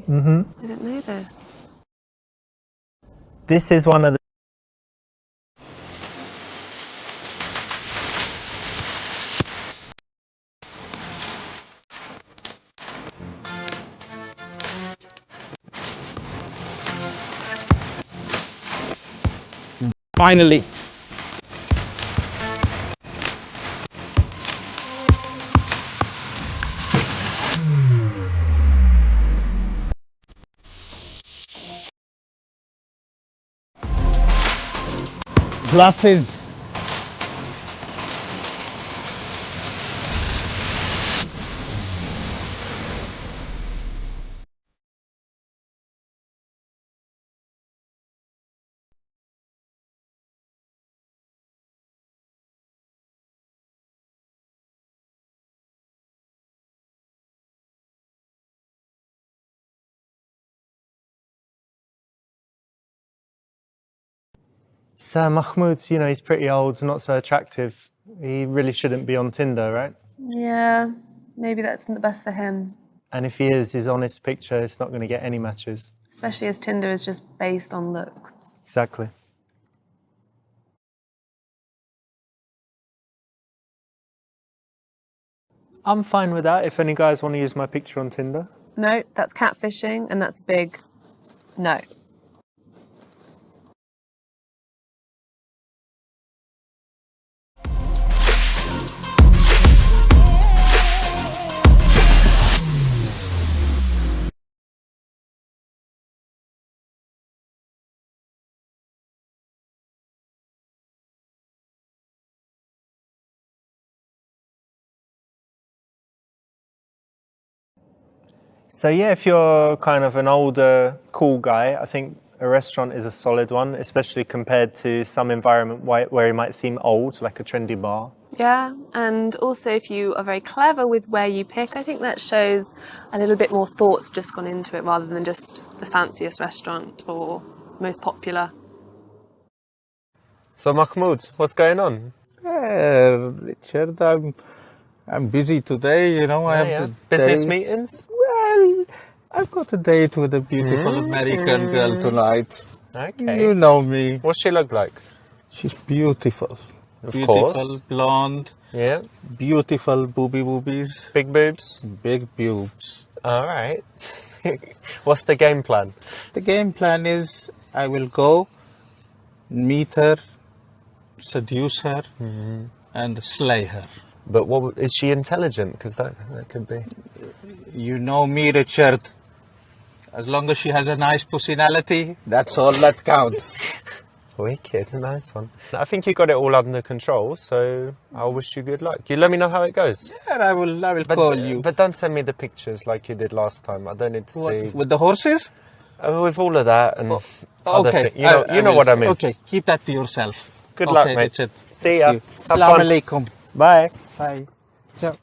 Mm-hmm. I didn't know this. This is one of the... Finally. Glasses. Sir Mahmoud, you know, he's pretty old, not so attractive. He really shouldn't be on Tinder, right? Yeah, maybe that's not the best for him. And if he is, his honest picture, it's not going to get any matches. Especially as Tinder is just based on looks. Exactly. I'm fine with that if any guys want to use my picture on Tinder. No, that's catfishing, and that's a big no. So yeah, if you're kind of an older, cool guy, I think a restaurant is a solid one, especially compared to some environment where it might seem old, like a trendy bar. Yeah, and also if you are very clever with where you pick, I think that shows a little bit more thought's just gone into it rather than just the fanciest restaurant or most popular. So Mahmoud, what's going on? Richard, I'm busy today, you know. I have the Business day. meetings? Well, I've got a date with a beautiful American girl tonight. Okay. You know me. What's she look like? She's beautiful. Of Beautiful, course. blonde, Yeah. beautiful boobies, Big boobs? big boobs. All right. What's the game plan? The game plan is I will go, meet her, seduce her, and slay her. But what is she intelligent? Because that could be. You know me, Richard. As long as she has a nice personality, that's all that counts. Wicked, nice one. I think you got it all under control, so I wish you good luck. You let me know how it goes. And I will call you. But don't send me the pictures like you did last time. I don't need to see. With the horses? With all of that and other Okay. things. You know what I mean. Okay, keep that to yourself. Good luck, mate. Richard. See ya. Have Assalamu fun. alaikum. Bye. Bye. Ciao.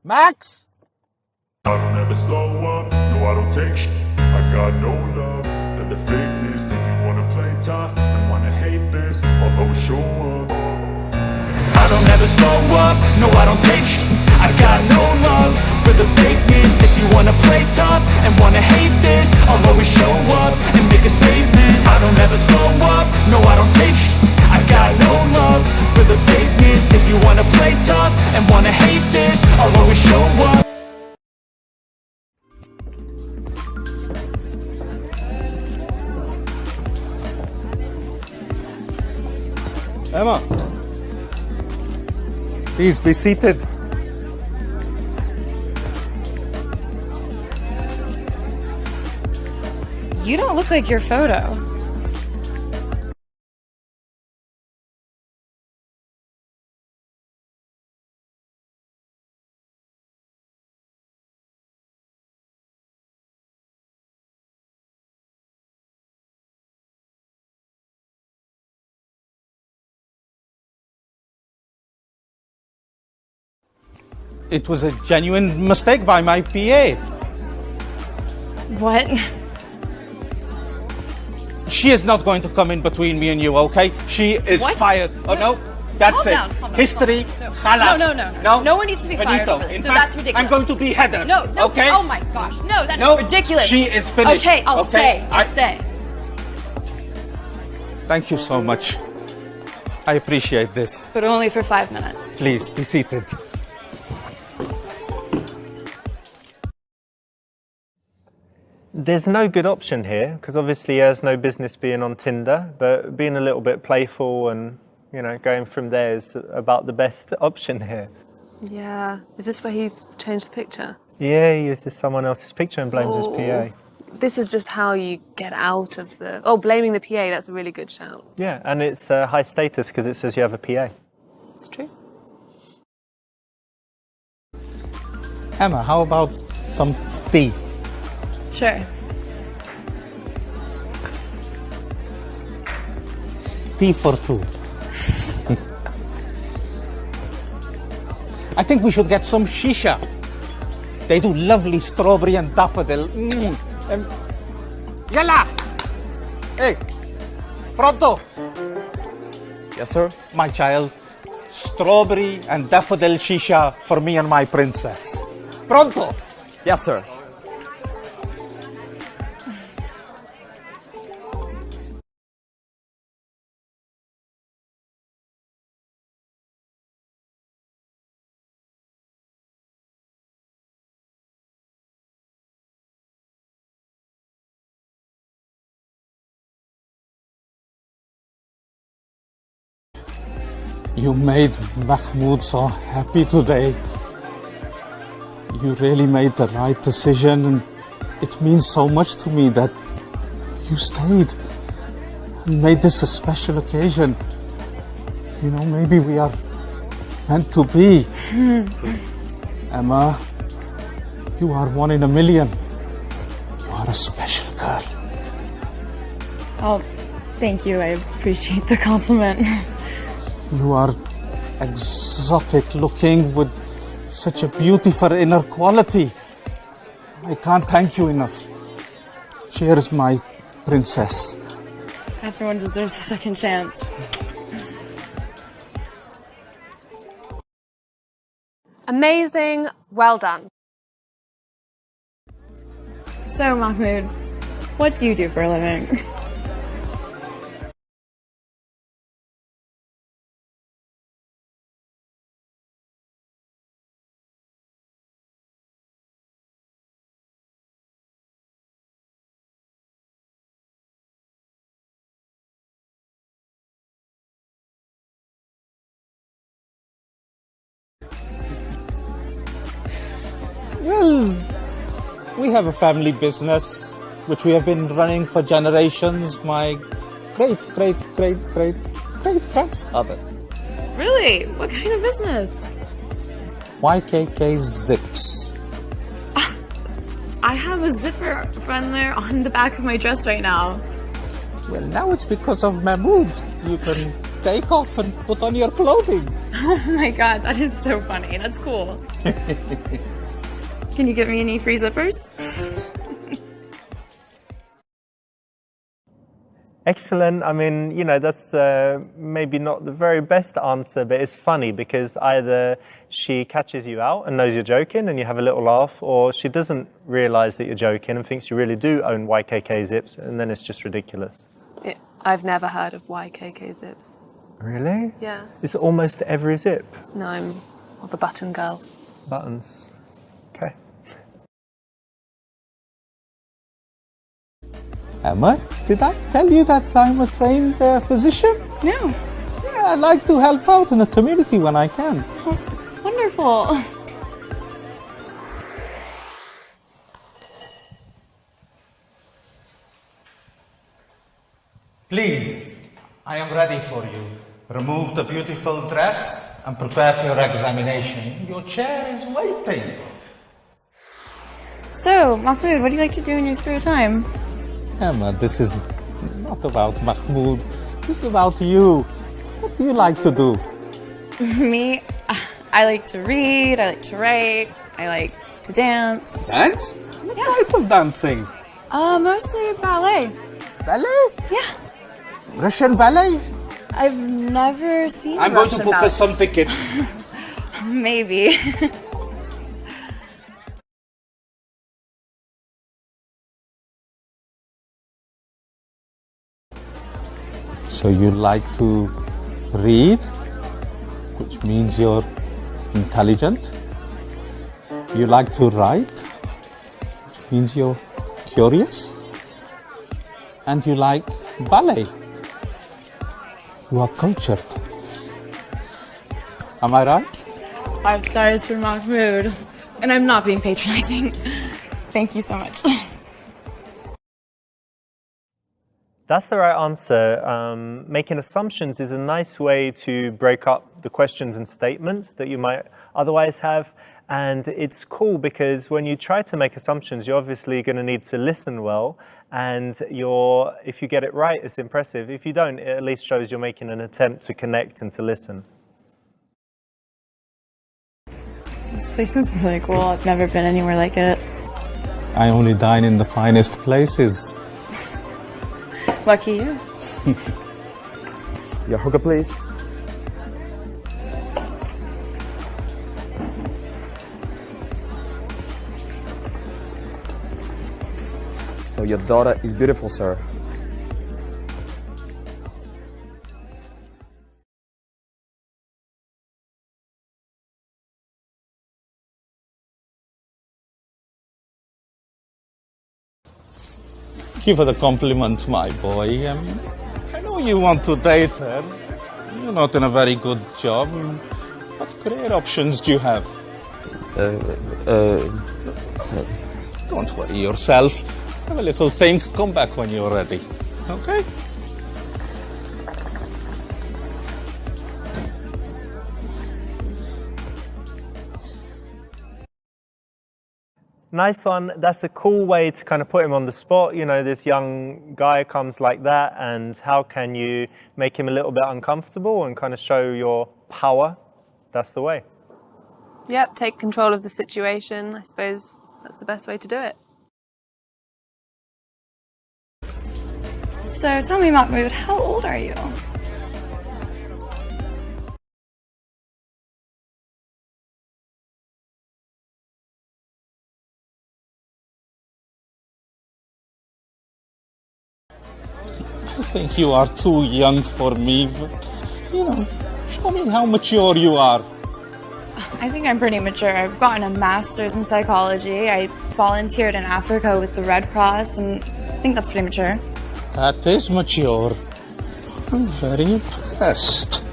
Max? I don't ever slow up, no I don't take sh**. I got no love for the fakeness. If you wanna play tough and wanna hate this, I'll always show up. I don't ever slow up, no I don't take sh**. I got no love for the fakeness. If you wanna play tough and wanna hate this, I'll always show up and make a statement. I don't ever slow up, no I don't take sh**. I got no love for the fakeness. If you wanna play tough and wanna hate this, I'll always show up. Emma, please be seated. You don't look like your photo. It was a genuine mistake by my PA. What? She is not going to come in between me and you, okay? She is What? fired. Oh, no. That's calm it. down, calm down, History, calm down. khalas. No. No one needs to be fired Finito. over this. In No, fact, that's ridiculous. I'm going to be header. No, Okay? Oh my gosh. No, that is No, ridiculous. she is finished. Okay, I'll Okay? stay. I'll stay. Thank you so much. I appreciate this. But only for 5 minutes. Please, be seated. There's no good option here because obviously he has no business being on Tinder, but being a little bit playful and, you know, going from there is about the best option here. Yeah. Is this where he's changed the picture? Yeah, he uses someone else's picture and blames his Oh. PA. This is just how you get out of the... Oh, blaming the PA, that's a really good shout. Yeah, and it's high status because it says you have a PA. It's true. Emma, how about some tea? Sure. Tea for two. I think we should get some shisha. They do lovely strawberry and daffodil. Yalla! Hey, pronto! Yes, sir. My child, strawberry and daffodil shisha for me and my princess. Pronto! Yes, sir. You made Mahmoud so happy today. You really made the right decision, and it means so much to me that you stayed and made this a special occasion. You know, maybe we are meant to be. Emma, you are one in a million. You are a special girl. Oh, thank you. I appreciate the compliment. You are exotic looking with such a beautiful inner quality. I can't thank you enough. Cheers, my princess. Everyone deserves a second chance. Amazing. Well done. So, Mahmoud, what do you do for a living? Well, we have a family business which we have been running for generations. My great-great-great-great-great-grandfather. Really? What kind of business? YKK Zips. I have a zipper friend there on the back of my dress right now. Well, now it's because of Mahmoud. You can take off and put on your clothing. Oh my god, that is so funny. That's cool. Can you give me any free zippers? Excellent. I mean, you know, that's maybe not the very best answer, but it's funny because either she catches you out and knows you're joking and you have a little laugh, or she doesn't realize that you're joking and thinks you really do own YKK zips, and then it's just ridiculous. I've never heard of YKK zips. Really? Yeah. It's almost every zip. No, I'm more of a button girl. Buttons. Okay. Emma, did I tell you that I'm a trained physician? No. Yeah, I like to help out in the community when I can. Oh, it's wonderful. Please, I am ready for you. Remove the beautiful dress and prepare for your examination. Your chair is waiting. So, Mahmoud, what do you like to do in your spare time? Emma, this is not about Mahmoud. This is about you. What do you like to do? Me? I like to read, I like to write, I like to dance. Dance? What type of dancing? Mostly ballet. Ballet? Yeah. Russian ballet? I've never seen I'm going to Russian book ballet. us some tickets. Maybe. So you like to read, which means you're intelligent. You like to write, which means you're curious. And you like ballet. You are cultured. Am I right? 5 stars for Mahmood. And I'm not being patronizing. Thank you so much. That's the right answer. Making assumptions is a nice way to break up the questions and statements that you might otherwise have. And it's cool because when you try to make assumptions, you're obviously going to need to listen well. And if you get it right, it's impressive. If you don't, it at least shows you're making an attempt to connect and to listen. This place is really cool. I've never been anywhere like it. I only dine in the finest places. Lucky you. Your hookah, please. So your daughter is beautiful, sir. Give her the compliment, my boy. I know you want to date her. You're not in a very good job. What career options do you have? Don't worry yourself. Have a little think. Come back when you're ready. Okay? Nice one. That's a cool way to kind of put him on the spot. You know, this young guy comes like that, and how can you make him a little bit uncomfortable and kind of show your power? That's the way. Yep, take control of the situation. I suppose that's the best way to do it. So tell me, Mahmood, how old are you? I think you are too young for me, but, show me how mature you are. I think I'm pretty mature. I've gotten a master's in psychology. I volunteered in Africa with the Red Cross, and I think that's pretty mature. That is mature. I'm very impressed.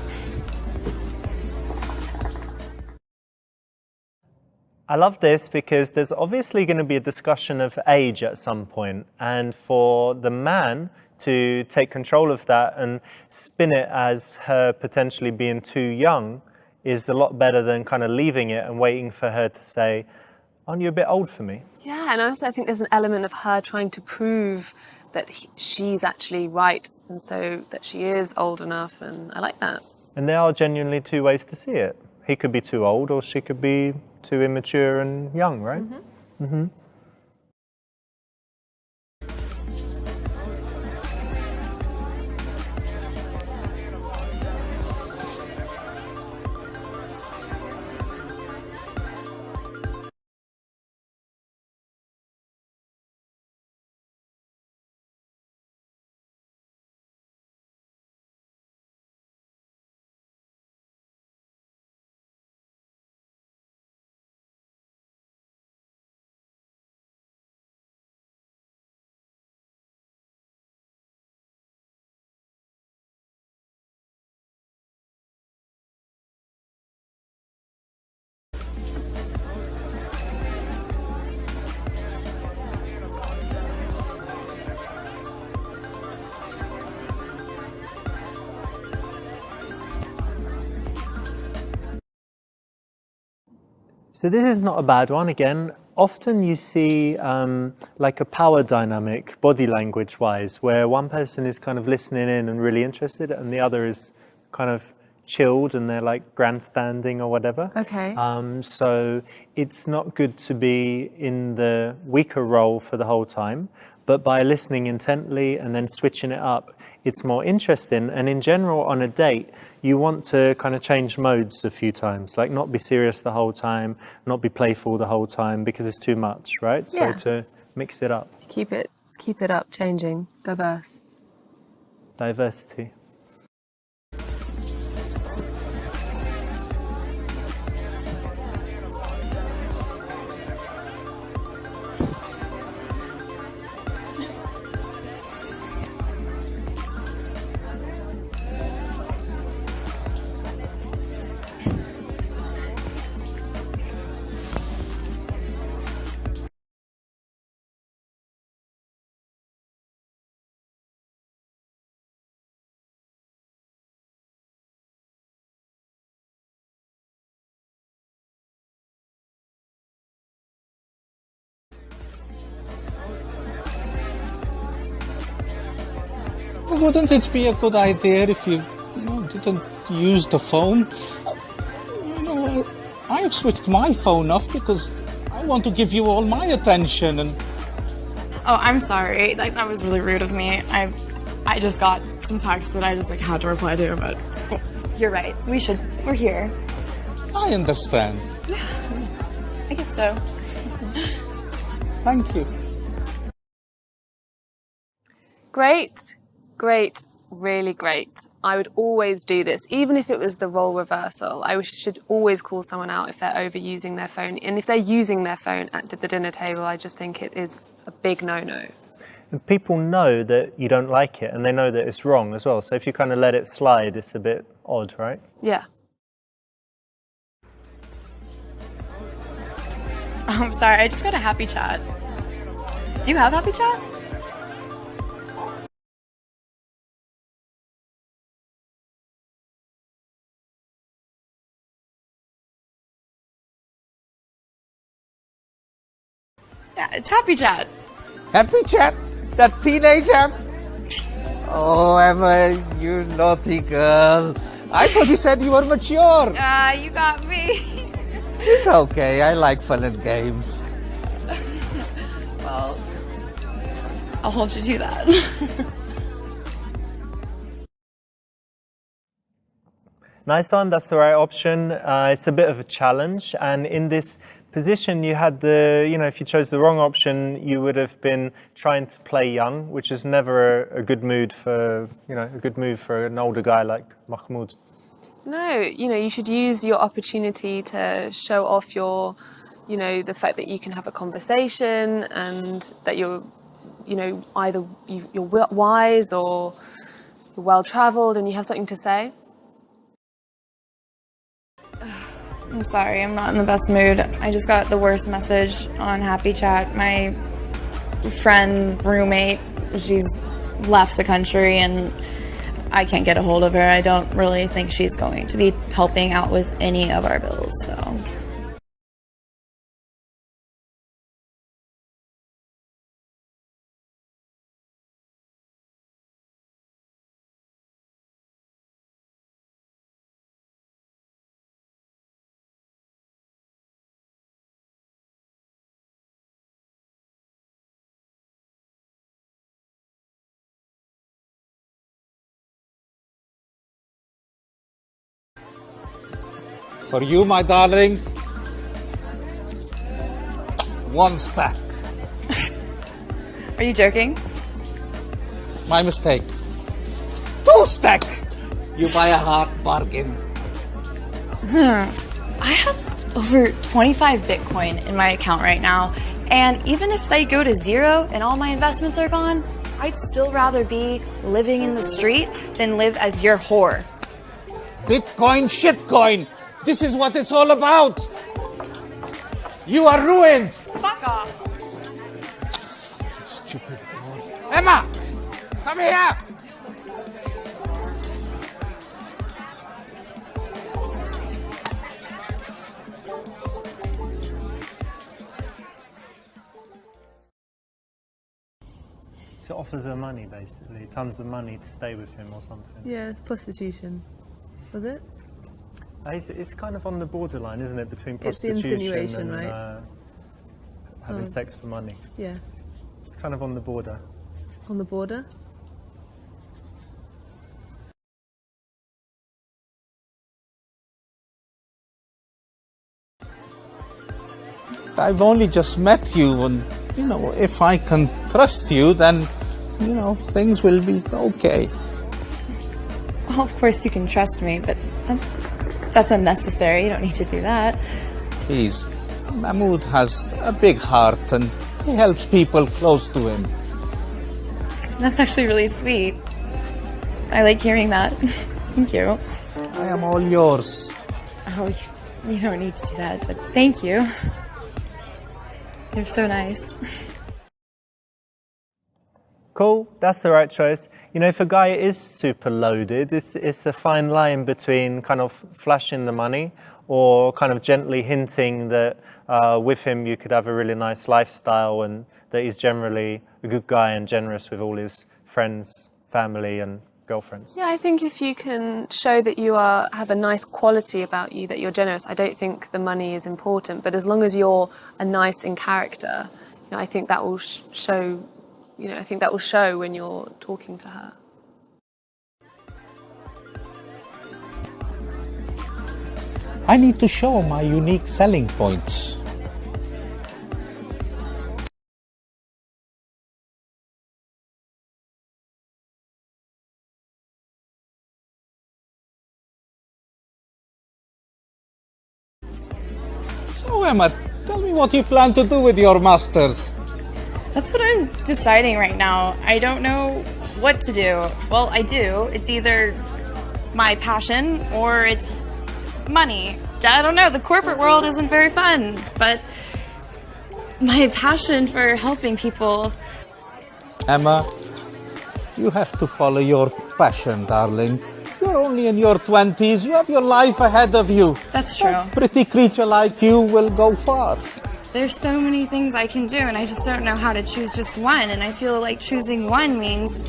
I love this because there's obviously going to be a discussion of age at some point, and for the man to take control of that and spin it as her potentially being too young is a lot better than kind of leaving it and waiting for her to say, aren't you a bit old for me? Yeah, and also I think there's an element of her trying to prove that she's actually right and so that she is old enough, and I like that. And there are genuinely two ways to see it. He could be too old or she could be too immature and young, right? Mm-hmm. Mm-hmm. So this is not a bad one. Again, often you see like a power dynamic, body language wise, where one person is kind of listening in and really interested and the other is kind of chilled and they're like grandstanding or whatever. Okay. So it's not good to be in the weaker role for the whole time, but by listening intently and then switching it up, it's more interesting. And in general, on a date, you want to kind of change modes a few times, like not be serious the whole time, not be playful the whole time, because it's too much, right? Yeah. So to mix it up. Keep it up, changing, diverse. Diversity. Wouldn't it be a good idea if you didn't use the phone? I've switched my phone off because I want to give you all my attention and... Oh, I'm sorry. That was really rude of me. I just got some text that I just had to reply to, but you're right. We're here. I understand. I guess so. Thank you. Great, really great. I would always do this, even if it was the role reversal. I should always call someone out if they're overusing their phone. And if they're using their phone at the dinner table, I just think it is a big no-no. And people know that you don't like it, and they know that it's wrong as well. So if you kind of let it slide, it's a bit odd, right? Yeah. Oh, I'm sorry, I just got a happy chat. Do you have happy chat? Yeah, it's happy chat. Happy chat? That teenage app? Oh, Emma, you naughty girl. I thought you said you were mature. You got me. It's okay, I like fun and games. Well, I'll hold you to that. Nice one, that's the right option. It's a bit of a challenge, and in this position you had if you chose the wrong option, you would have been trying to play young, which is never a good mood for, a good move for an older guy like Mahmoud. No, you should use your opportunity to show off your, the fact that you can have a conversation and that you're, either you're wise or you're well-traveled and you have something to say. I'm sorry, I'm not in the best mood. I just got the worst message on Happy Chat. My friend, roommate, she's left the country and I can't get a hold of her. I don't really think she's going to be helping out with any of our bills, so. For you, my darling, 1 stack. Are you joking? My mistake. 2 stack. You buy a hard bargain. I have over 25 Bitcoin in my account right now, and even if they go to 0 and all my investments are gone, I'd still rather be living in the street than live as your whore. Bitcoin, shitcoin. This is what it's all about. You are ruined. Fuck off. Stupid whore. Emma, come here. So it offers her money, basically, tons of money to stay with him or something. Yeah, prostitution. Was it? It's kind of on the borderline, isn't it, between It's the prostitution insinuation, and right? having sex for money. Yeah. It's kind of on the border. On the border? I've only just met you, and, if I can trust you, then, things will be okay. Well, of course you can trust me, but that's unnecessary. You don't need to do that. Please, Mahmoud has a big heart, and he helps people close to him. That's actually really sweet. I like hearing that. Thank you. I am all yours. Oh, you don't need to do that, but thank you. You're so nice. Cool, that's the right choice. If a guy is super loaded, it's a fine line between kind of flashing the money or kind of gently hinting that with him you could have a really nice lifestyle and that he's generally a good guy and generous with all his friends, family and girlfriends. Yeah, I think if you can show that you have a nice quality about you, that you're generous, I don't think the money is important. But as long as you're a nice in character, I think that will show. I think that will show when you're talking to her. I need to show my unique selling points. So, Emma, tell me what you plan to do with your masters. That's what I'm deciding right now. I don't know what to do. Well, I do. It's either my passion or it's money. I don't know. The corporate world isn't very fun, but my passion for helping people. Emma, you have to follow your passion, darling. You're only in your 20s. You have your life ahead of you. That's true. A pretty creature like you will go far. There's so many things I can do, and I just don't know how to choose just one. And I feel like choosing one means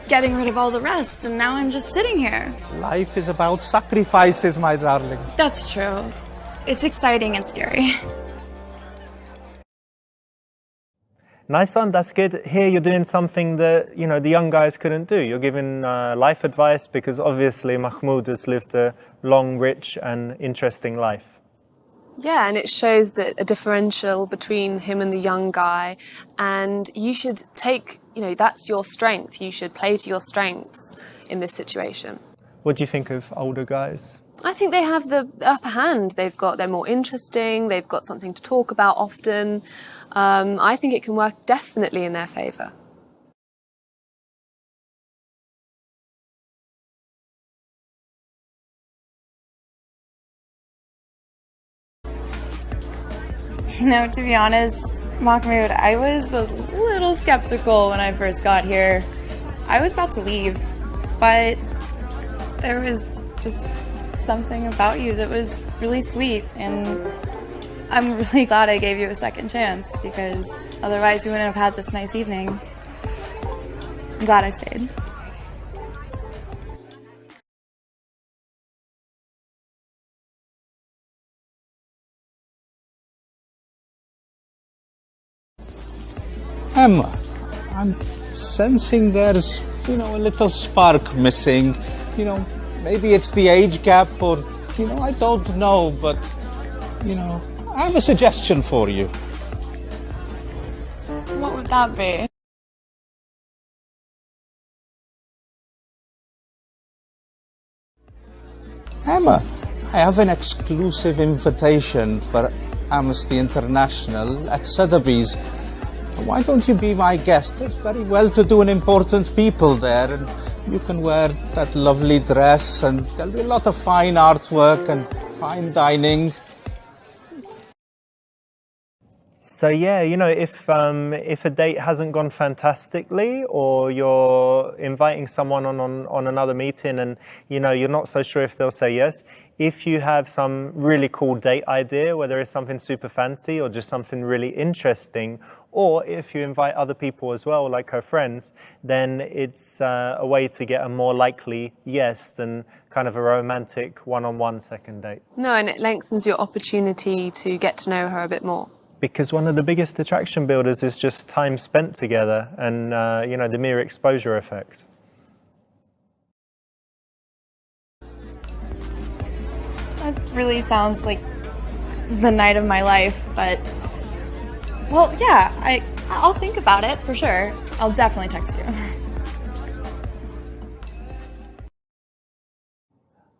getting rid of all the rest, and now I'm just sitting here. Life is about sacrifices, my darling. That's true. It's exciting and scary. Nice one, that's good. Here you're doing something that, the young guys couldn't do. You're giving life advice because obviously Mahmoud has lived a long, rich and interesting life. Yeah, and it shows that a differential between him and the young guy, and you should take, that's your strength. You should play to your strengths in this situation. What do you think of older guys? I think they have the upper hand. They're more interesting. They've got something to talk about often. I think it can work definitely in their favour. To be honest, Mahmoud, I was a little skeptical when I first got here. I was about to leave, but there was just something about you that was really sweet, and I'm really glad I gave you a second chance, because otherwise we wouldn't have had this nice evening. I'm glad I stayed. Emma, I'm sensing there's, a little spark missing. Maybe it's the age gap or, I don't know, but, I have a suggestion for you. What would that be? Emma, I have an exclusive invitation for Amnesty International at Sotheby's. Why don't you be my guest? There's very well-to-do and important people there, and you can wear that lovely dress, and there'll be a lot of fine artwork and fine dining. So yeah, if a date hasn't gone fantastically, or you're inviting someone on another meeting and you're not so sure if they'll say yes, if you have some really cool date idea, whether it's something super fancy or just something really interesting, or if you invite other people as well, like her friends, then it's a way to get a more likely yes than kind of a romantic one-on-one second date. No, and it lengthens your opportunity to get to know her a bit more. Because one of the biggest attraction builders is just time spent together and, the mere exposure effect. That really sounds like the night of my life, but well, yeah, I'll think about it for sure. I'll definitely text you.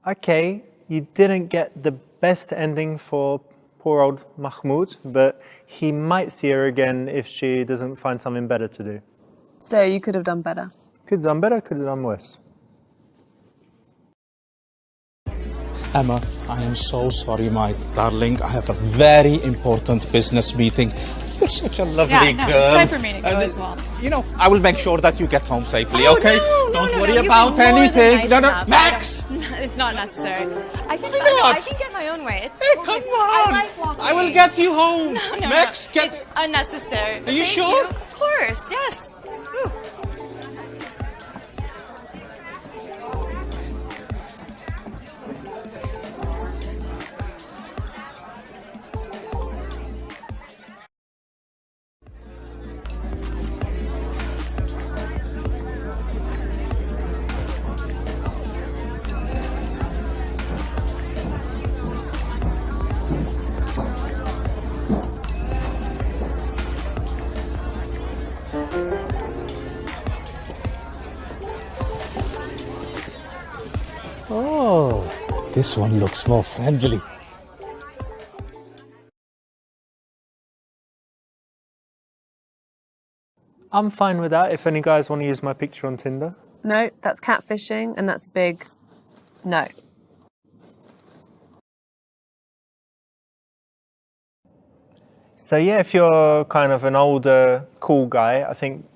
Okay, you didn't get the best ending for poor old Mahmoud, but he might see her again if she doesn't find something better to do. So you could have done better. Could have done better, could have done worse. Emma, I am so sorry, my darling. I have a very important business meeting. You're such a lovely girl. It's time for me to go as well. You know, I will make sure that you get home safely, Oh, okay? no, Don't no, worry you've about been more than anything. nice No, enough. Max! It's not necessary. I can get my own way. It's Hey, totally come fine. on! I like walking. I will get you home. No, Max, no. get... It's unnecessary. Are you Thank sure? Of course, yes. Whew. Oh, this one looks more friendly. I'm fine with that if any guys want to use my picture on Tinder. No, that's catfishing, and that's a big no. So yeah, if you're kind of an older, cool guy, I think